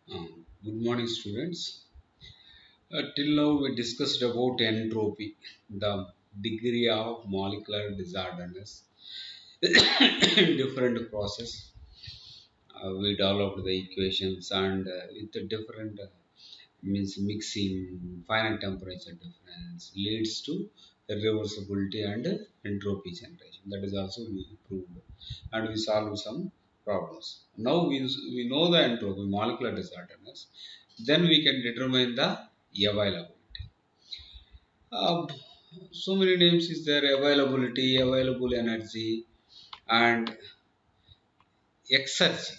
Good morning, students. Till now, we discussed about entropy, the degree of molecular disorderness in different process. We developed the equations and with the different means mixing, finite temperature difference leads to irreversibility and entropy generation. That is also we proved, and we solved some problems. Now we know the entropy, molecular disorderness. Then we can determine the availability. Uh, so many names is there: availability, available energy, and exergy.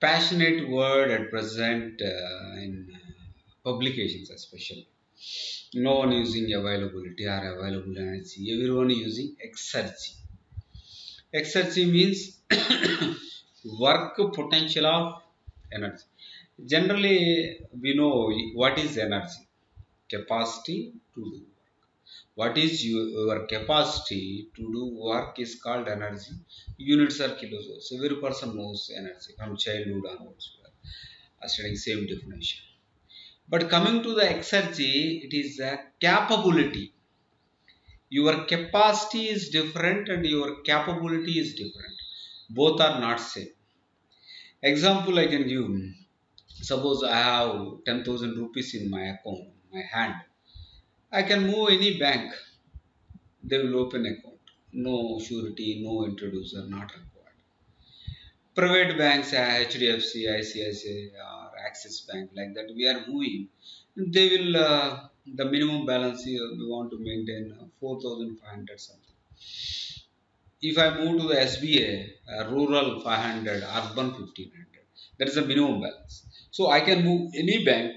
Passionate word at present in publications, especially. No one using availability or available energy. Everyone using exergy. Exergy means work potential of energy. Generally, we know what is energy. Capacity to do. What is your capacity to do work is called energy. Units are kilojoules. Every person knows energy from childhood onwards. We are studying same definition. But coming to the exergy, it is a capability. Your capacity is different and your capability is different. Both are not same. Example I can give. Suppose I have 10,000 rupees in my account, my hand. I can move any bank. They will open account. No surety, no introducer, not required. Private banks, HDFC, ICICI, or Axis Bank, like that, we are moving. They will, the minimum balance we want to maintain 4,500 something. If I move to the SBA, rural 500, urban 1500, that is the minimum balance. So I can move any bank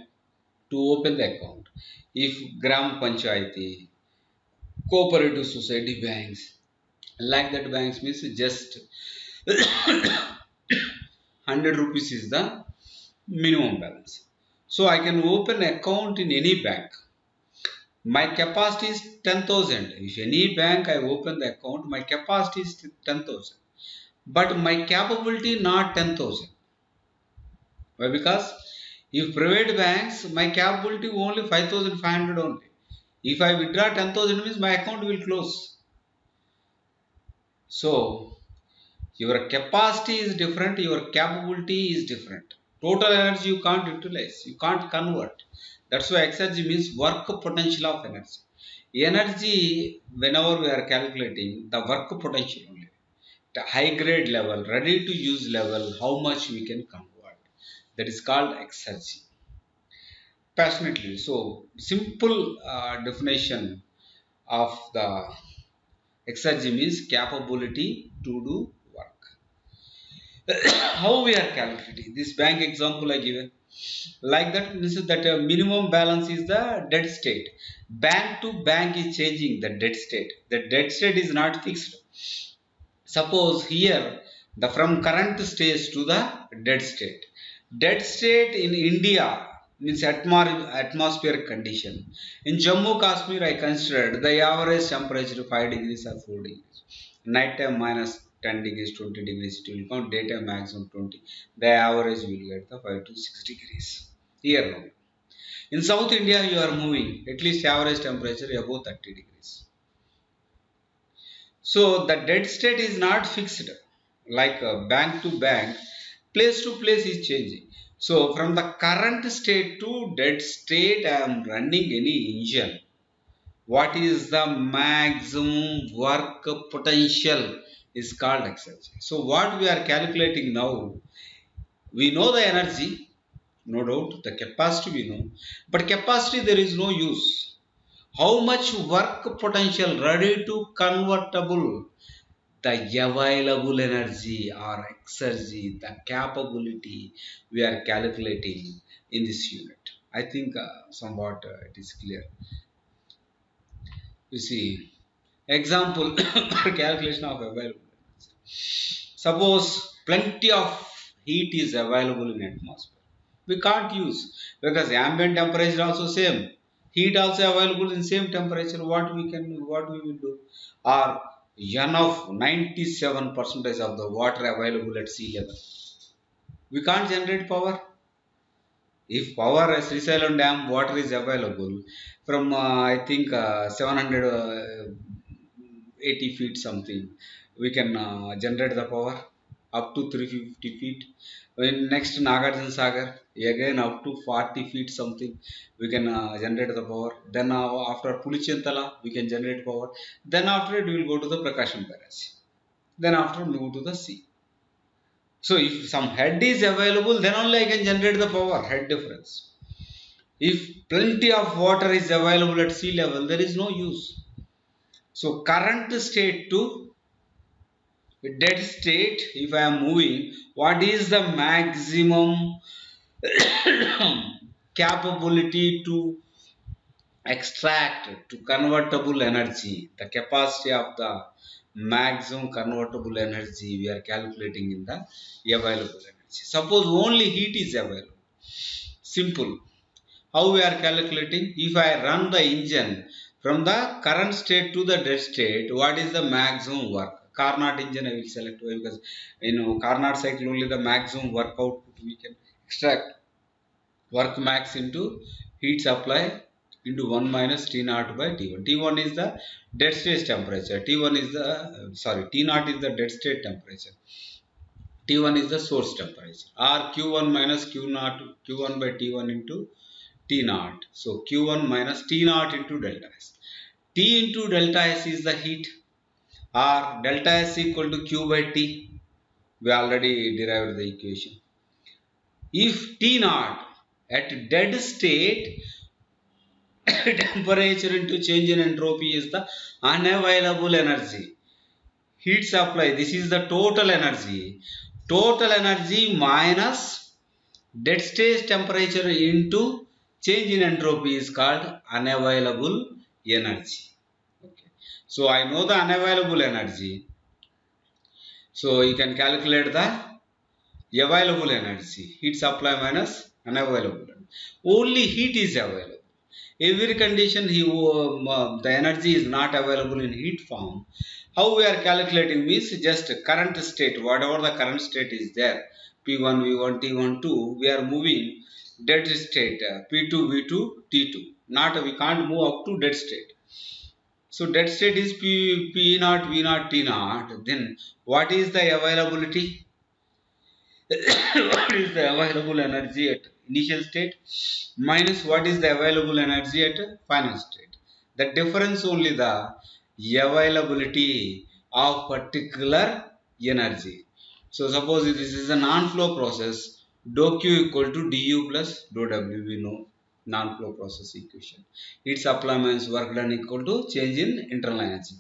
to open the account. If Gram Panchayati, cooperative society banks, like that banks means just 100 rupees is the minimum balance. So I can open account in any bank. My capacity is 10,000. If any bank I open the account, my capacity is 10,000. But my capability not 10,000. Why? Because if private banks, my capability only 5,500 only. If I withdraw 10,000 means my account will close. So your capacity is different, your capability is different. Total energy you can't utilize, you can't convert. That's why exergy means work potential of energy. Energy, whenever we are calculating, the work potential only. The high grade level, ready to use level, how much we can convert. That is called exergy. Passionately. So, simple definition of the exergy means capability to do work. How we are calculating this bank example I given, like that means that minimum balance is the dead state. Bank to bank is changing the dead state. The dead state is not fixed. Suppose here the from current stage to the dead state. Dead state in India means atmospheric condition. In Jammu Kashmir I considered the average temperature 5 degrees or 4 degrees. Night time minus 10 degrees, 20 degrees, it will count. Daytime maximum 20. The average will get the 5 to 6 degrees. Here now. In South India you are moving at least average temperature above 30 degrees. So the dead state is not fixed, like bank to bank, place to place is changing. So from the current state to dead state, I am running any engine. What is the maximum work potential is called exergy. So what we are calculating now, we know the energy, no doubt, the capacity we know, but capacity there is no use. How much work potential ready to convertible, the available energy or exergy, the capability we are calculating in this unit. I think somewhat it is clear. You see, example for calculation of available energy. Suppose plenty of heat is available in atmosphere. We can't use because ambient temperature also same. Heat also available in same temperature. What we will do? Or enough 97% of the water available at sea level. We can't generate power. If power at Srisailam Dam water is available from I think 780 feet something, we can generate the power up to 350 feet. When next Nagarjuna Sagar, again up to 40 feet something, we can generate the power. Then after Pulichintala, we can generate power. Then after it, we will go to the Prakasham Barrage. Then after move to the sea. So if some head is available, then only I can generate the power, head difference. If plenty of water is available at sea level, there is no use. So current state to dead state, if I am moving, what is the maximum capability to extract to convertible energy? The capacity of the maximum convertible energy we are calculating in the available energy. Suppose only heat is available. Simple. How we are calculating? If I run the engine from the current state to the dead state, what is the maximum work? Carnot engine I will select because Carnot cycle only the maximum work output we can extract. Work max into heat supply into 1 minus T naught by T1. T1 is the dead state temperature. T1 is the T naught is the dead state temperature. T1 is the source temperature. Or Q1 minus Q naught Q1 by T1 into T naught. So Q1 minus T naught into delta S. T into delta S is the heat, or delta S equal to Q by T. We already derived the equation. If T naught at dead state temperature into change in entropy is the unavailable energy. Heat supply, this is the total energy. Total energy minus dead state temperature into change in entropy is called unavailable energy. Okay. So I know the unavailable energy. So you can calculate the available energy. Heat supply minus unavailable. Only heat is available. Every condition the energy is not available in heat form. How we are calculating means just current state, whatever the current state is there, P1, V1, T1, 2, we are moving dead state, P2, V2, T2. Not we can't move up to dead state. So dead state is P0, V0, T0. Then what is the availability? What is the available energy at initial state minus what is the available energy at final state. The difference only the availability of particular energy. So suppose this is a non-flow process, dou Q equal to du plus dou W, we know non-flow process equation. Heat supply means work done equal to change in internal energy,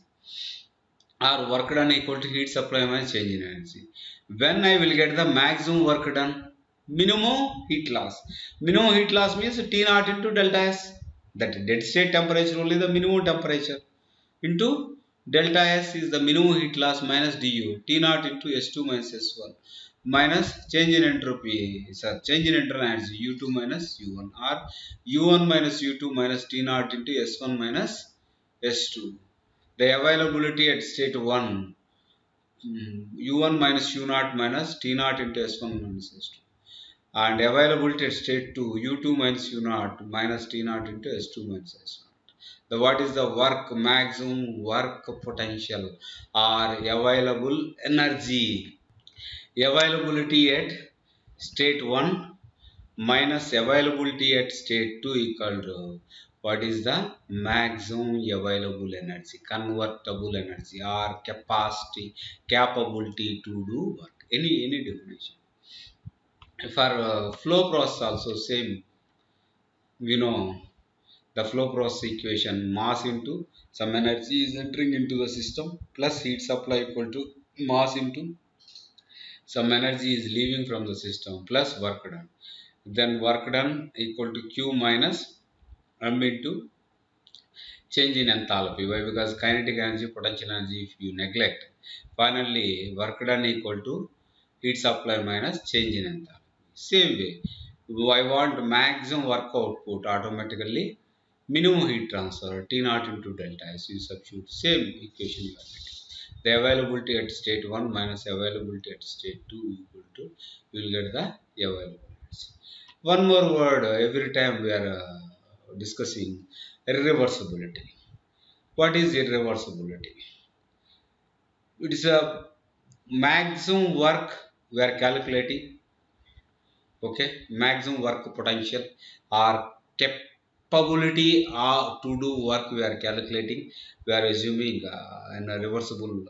or work done equal to heat supply minus change in energy. When I will get the maximum work done, minimum heat loss. Minimum heat loss means T naught into delta S. That dead state temperature only the minimum temperature into delta S is the minimum heat loss minus du. T naught into S2 minus S1 minus change in entropy, change in internal energy U2 minus U1, or U1 minus U2 minus T naught into S1 minus S2. The availability at state 1, U1 minus U0 minus T naught into S1 minus S2. And availability at state 2, U2 minus U0 minus T naught into S2 minus S0. The what is the work maximum work potential or available energy? Availability at state 1 minus availability at state 2 equal to what is the maximum available energy, convertible energy, or capacity, capability to do work. Any definition. For flow process also same. We know the flow process equation, mass into some energy is entering into the system plus heat supply equal to mass into some energy is leaving from the system plus work done. Then work done equal to Q minus M into change in enthalpy. Why? Because kinetic energy, potential energy, if you neglect, finally work done equal to heat supply minus change in enthalpy. Same way, I want maximum work output, automatically minimum heat transfer T naught into delta S. You substitute same equation you are getting. The availability at state 1 minus availability at state 2 equal to, you will get the available energy. One more word every time we are discussing irreversibility. What is irreversibility? It is a maximum work we are calculating, okay, maximum work potential or capability to do work we are calculating. We are assuming in a reversible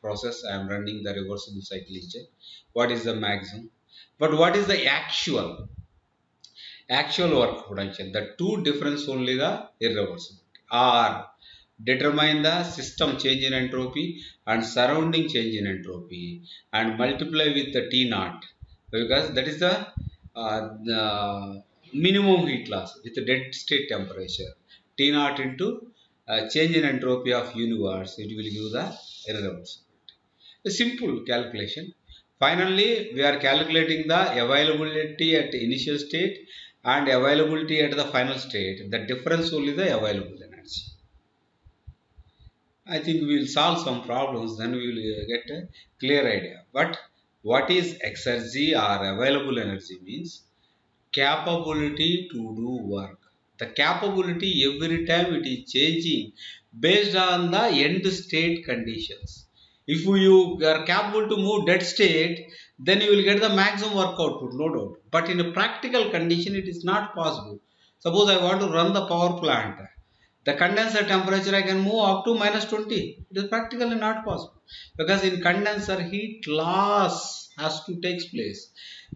process. I am running the reversible cycle engine. What is the maximum? But what is the actual work potential? The two difference only the irreversibility, or determine the system change in entropy and surrounding change in entropy and multiply with the T naught, because that is the minimum heat loss with the dead state temperature. T naught into change in entropy of universe, it will give the irreversibility. A simple calculation. Finally, we are calculating the availability at initial state and availability at the final state. The difference only the available energy. I think we will solve some problems, then we will get a clear idea. But what is exergy or available energy means? Capability to do work. The capability every time it is changing based on the end state conditions. If you are capable to move dead state, then you will get the maximum work output, no doubt. But in a practical condition, it is not possible. Suppose I want to run the power plant. The condenser temperature I can move up to minus 20. It is practically not possible because in condenser heat loss has to take place.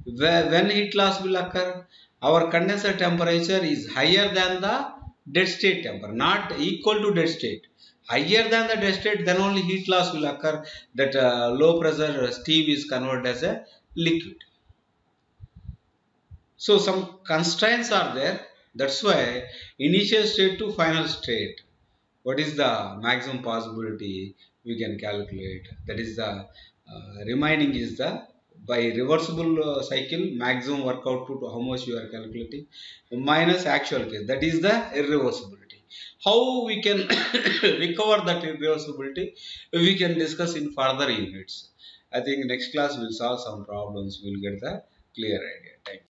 When heat loss will occur, our condenser temperature is higher than the dead state temperature, not equal to dead state. Higher than the dead state, then only heat loss will occur. That low pressure steam is converted as a liquid. So some constraints are there. That's why initial state to final state, what is the maximum possibility we can calculate? That is the remaining is the by reversible cycle maximum work output, how much you are calculating, minus actual case, that is the irreversibility. How we can recover that irreversibility, we can discuss in further units. I think next class we'll solve some problems, we'll get the clear idea. Thank you.